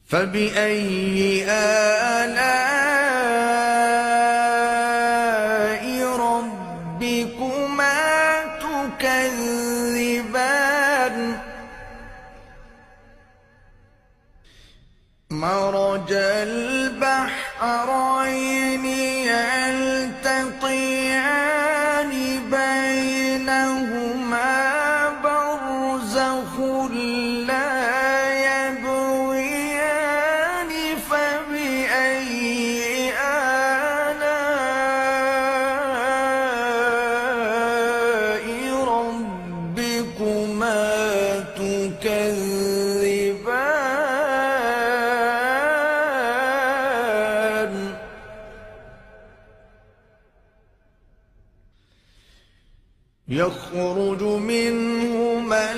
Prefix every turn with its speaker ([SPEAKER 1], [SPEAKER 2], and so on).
[SPEAKER 1] فبأي آلاء ربكما تكذبان مرج البحرين يلتقيان بينهما برزخ لا يبغيان فبأي آلاء ربكما تكذبان يخرج منهما